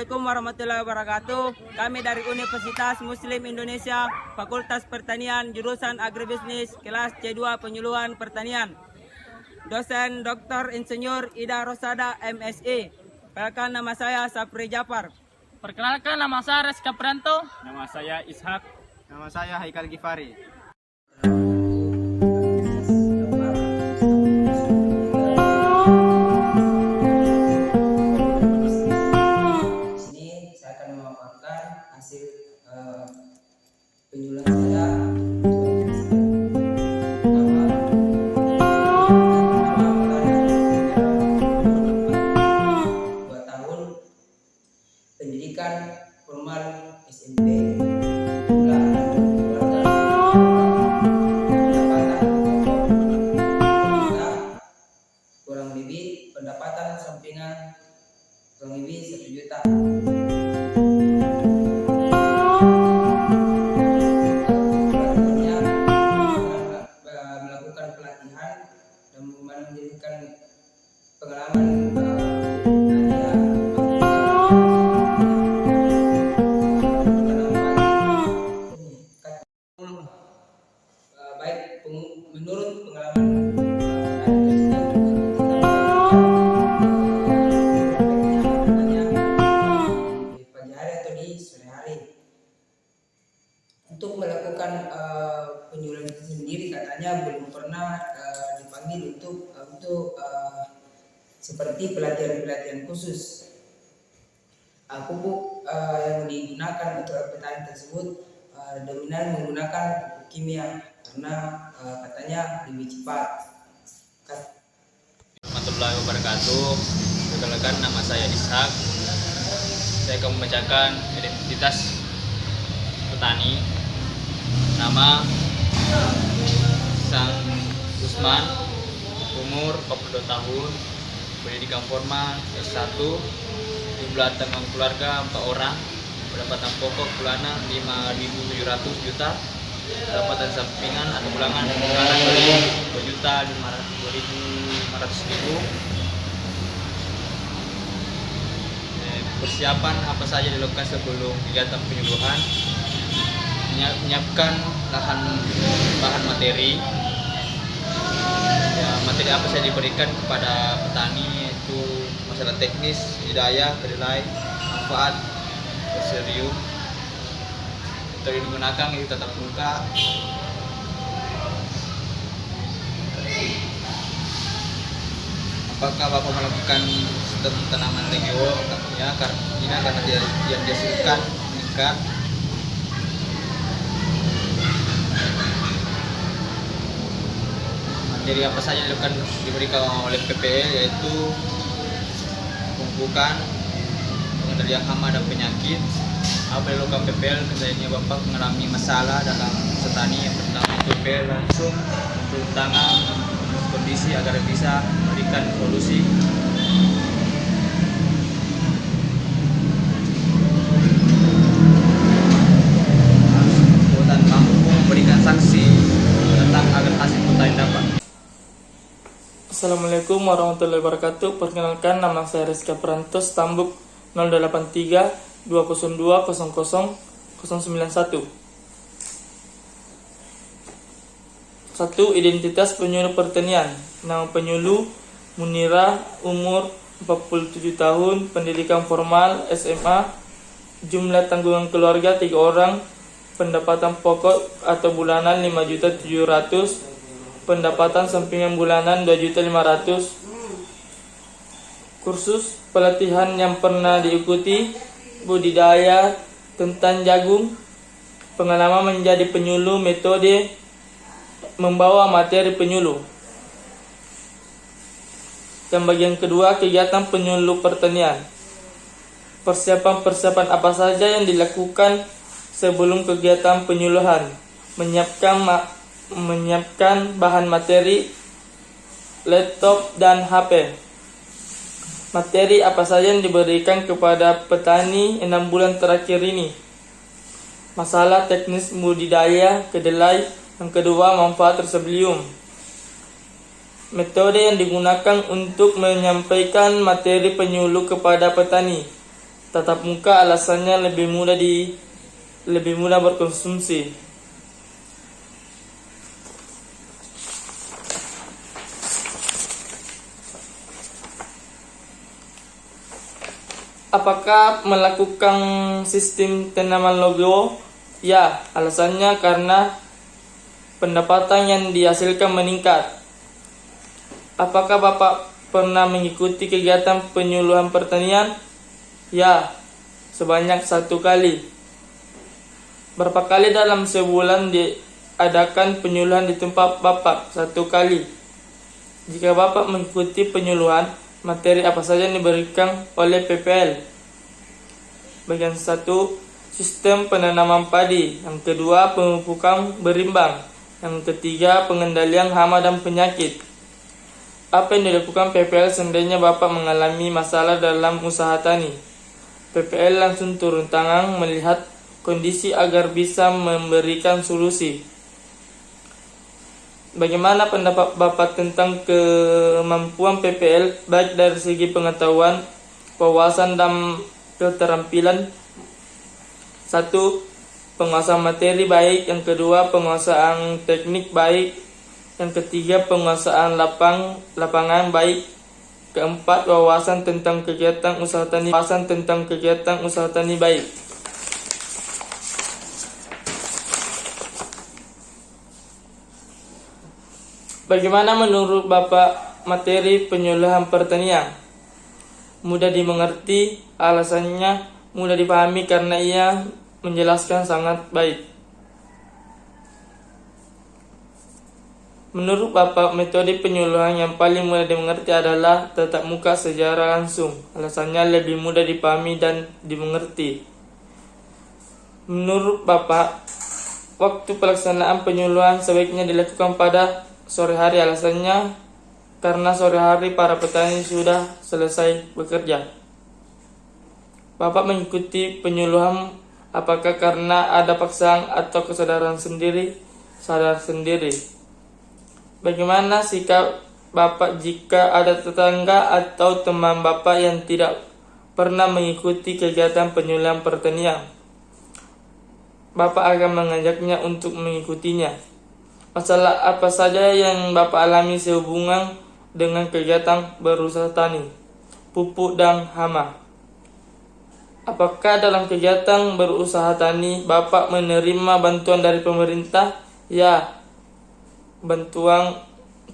Assalamualaikum warahmatullahi wabarakatuh. Kami dari Universitas Muslim Indonesia, Fakultas Pertanian, jurusan Agribisnis, kelas C2 Penyuluhan Pertanian. Dosen Dr. Insinyur Ida Rosada, MSI. Perkenalkan, nama saya Sapri Jafar. Perkenalkan, nama saya Reska Pranto. Nama saya Ishak. Nama saya Haikal Gifari. Di sini saya akan memaparkan hasil penyuluhan saya. Pendidikan formal SMP, kurang lebih pendapatan sampingan kurang lebih 1 juta. Melakukan pelatihan dan menjadikan pengalaman menurut pengalaman di pagi hari atau di sore hari. Untuk melakukan penyuluhan itu sendiri katanya belum pernah dipanggil untuk seperti pelatihan khusus. Pupuk yang digunakan untuk petani tersebut dominan menggunakan pupuk kimia karena katanya lebih cepat. Warahmatullahi wabarakatuh. Perkenalkan, nama saya Ishak. Saya akan membacakan identitas petani. Nama Sang Usman, umur 42 tahun, pendidikan formal S1, jumlah tanggungan keluarga 4 orang, pendapatan pokok bulanan 5.700 juta, pendapatan sampingan atau bulanan 2.500.000. Persiapan apa saja dilakukan sebelum kegiatan penyuluhan: menyiapkan bahan materi. Materi apa saja diberikan kepada petani, yaitu masalah teknis, hidayah, kedelai, manfaat, poserium. Metode digunakan itu tatap muka. Apakah Bapak melakukan sistem tanaman legio? Ya, karena dia dihasilkan meningkat. Materi apa saja diberikan oleh PPL, yaitu pemupukan, pengendalian hama dan penyakit. Apa yang dilakukan PPL ketika Bapak mengalami masalah dalam petani? Yang pertama, PPL langsung turun tangan kondisi agar bisa memberikan solusi. Dan mampu memberikan sanksi tentang agar hasil petani dapat. Assalamualaikum warahmatullahi wabarakatuh. Perkenalkan, nama saya Reska Pranto, Stambuk 083 202 00 091. 1. Identitas penyuluh pertanian. Nama penyuluh Munira, umur 47 tahun, pendidikan formal SMA, jumlah tanggungan keluarga 3 orang, pendapatan pokok atau bulanan 5.700.000, pendapatan sampingan bulanan 2.500.000. Kursus pelatihan yang pernah diikuti: budidaya tentang jagung, pengalaman menjadi penyuluh, metode membawa materi penyuluh. Yang bagian kedua, kegiatan penyuluh pertanian. Persiapan apa saja yang dilakukan sebelum kegiatan penyuluhan: menyiapkan bahan materi, laptop dan HP. Materi apa saja yang diberikan kepada petani 6 bulan terakhir ini: masalah teknis budidaya kedelai. Yang kedua, manfaat resebelium. Metode yang digunakan untuk menyampaikan materi penyuluh kepada petani: Tatap muka alasannya lebih mudah berkonsumsi. Apakah melakukan sistem tanaman logo? Ya, alasannya karena pendapatan yang dihasilkan meningkat. Apakah Bapak pernah mengikuti kegiatan penyuluhan pertanian? Ya, sebanyak 1 kali. Berapa kali dalam sebulan diadakan penyuluhan di tempat Bapak? 1 kali. Jika Bapak mengikuti penyuluhan, materi apa saja yang diberikan oleh PPL? Bagian 1, sistem penanaman padi. Yang kedua, pemupukan berimbang. Yang ketiga, pengendalian hama dan penyakit. Apa yang dilakukan PPL seandainya Bapak mengalami masalah dalam usaha tani? PPL langsung turun tangan melihat kondisi agar bisa memberikan solusi. Bagaimana pendapat Bapak tentang kemampuan PPL baik dari segi pengetahuan, wawasan dan keterampilan? 1. Penguasaan materi baik. Yang kedua, penguasaan teknik baik. Yang ketiga, penguasaan lapangan baik. Keempat, wawasan tentang kegiatan usaha tani baik. Bagaimana menurut Bapak materi penyuluhan pertanian? Mudah dimengerti, alasannya mudah dipahami karena ia menjelaskan sangat baik. Menurut Bapak, metode penyuluhan yang paling mudah dimengerti adalah tatap muka secara langsung. Alasannya lebih mudah dipahami dan dimengerti. Menurut Bapak, waktu pelaksanaan penyuluhan sebaiknya dilakukan pada sore hari. Alasannya karena sore hari para petani sudah selesai bekerja. Bapak mengikuti penyuluhan apakah karena ada paksaan atau kesadaran sadar sendiri? Bagaimana sikap Bapak jika ada tetangga atau teman Bapak yang tidak pernah mengikuti kegiatan penyuluhan pertanian? Bapak akan mengajaknya untuk mengikutinya. Masalah apa saja yang Bapak alami sehubungan dengan kegiatan berusaha tani, pupuk dan hama? Apakah dalam kegiatan berusaha tani Bapak menerima bantuan dari pemerintah? Ya, bantuan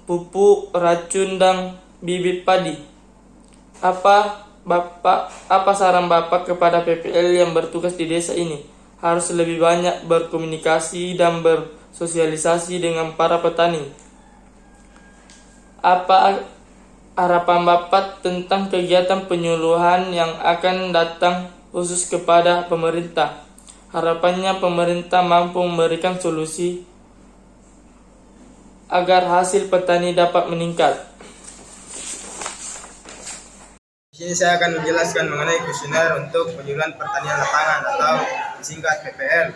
pupuk, racun dan bibit padi. Apa saran Bapak kepada PPL yang bertugas di desa ini? Harus lebih banyak berkomunikasi dan bersosialisasi dengan para petani. Apa harapan Bapak tentang kegiatan penyuluhan yang akan datang khusus kepada pemerintah? Harapannya pemerintah mampu memberikan solusi agar hasil petani dapat meningkat. Di sini saya akan menjelaskan mengenai kuesioner untuk penyuluhan pertanian lapangan atau disingkat PPL.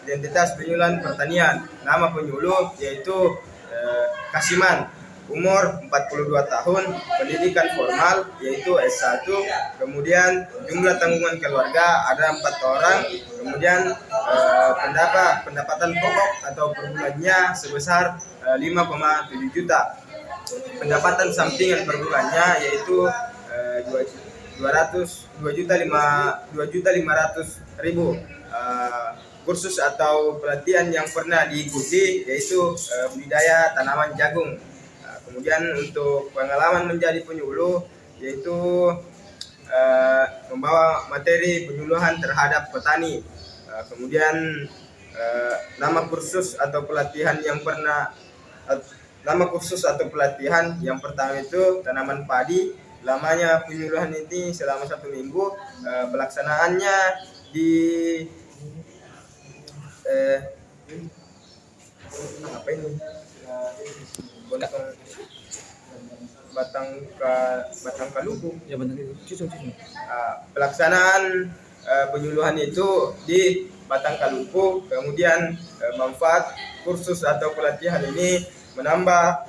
Identitas penyuluhan pertanian. Nama penyuluh yaitu Kasiman. Umur 42 tahun, pendidikan formal yaitu S1, kemudian jumlah tanggungan keluarga ada 4 orang, kemudian pendapatan pokok atau per bulannya sebesar 5,7 juta. Pendapatan sampingan per bulannya yaitu 2.500.000. Kursus atau pelatihan yang pernah diikuti yaitu budidaya tanaman jagung. Kemudian untuk pengalaman menjadi penyuluh yaitu membawa materi penyuluhan terhadap petani. Kemudian nama kursus atau pelatihan yang pertama itu tanaman padi. Lamanya penyuluhan ini selama 1 minggu. Pelaksanaannya di Batang Kaluku. Ya benar itu. Pelaksanaan penyuluhan itu di Batang Kaluku. Kemudian manfaat kursus atau pelatihan ini menambah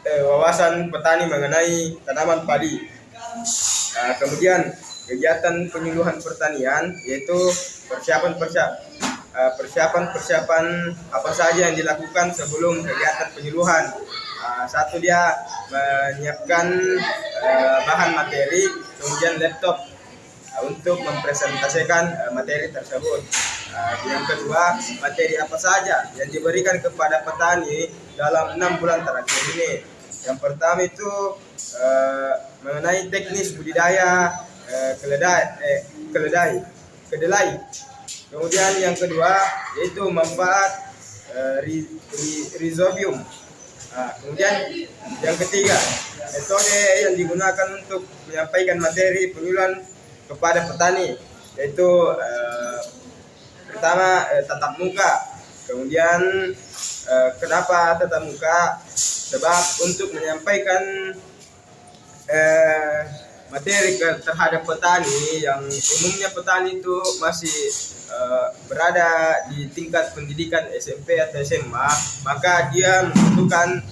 wawasan petani mengenai tanaman padi. Kemudian kegiatan penyuluhan pertanian, yaitu persiapan apa saja yang dilakukan sebelum kegiatan penyuluhan. Satu, dia menyiapkan bahan materi, kemudian laptop untuk mempresentasikan materi tersebut. Yang kedua, materi apa saja yang diberikan kepada petani dalam 6 bulan terakhir ini. Yang pertama itu mengenai teknis budidaya kedelai. Kemudian yang kedua yaitu manfaat rhizobium. Kemudian yang ketiga, metode yang digunakan untuk menyampaikan materi penyuluhan kepada petani, yaitu pertama tatap muka. Kemudian kenapa tatap muka? Sebab untuk menyampaikan materi terhadap petani yang umumnya petani itu masih berada di tingkat pendidikan SMP atau SMA, maka dia membutuhkan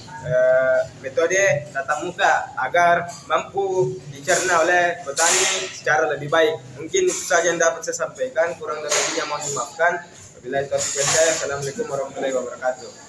metode tatap muka agar mampu dicerna oleh petani secara lebih baik. Mungkin itu saja yang dapat saya sampaikan, kurang lebihnya mohon dimaafkan. Wabillahi taufiq wal hidayah. Assalamualaikum warahmatullahi wabarakatuh.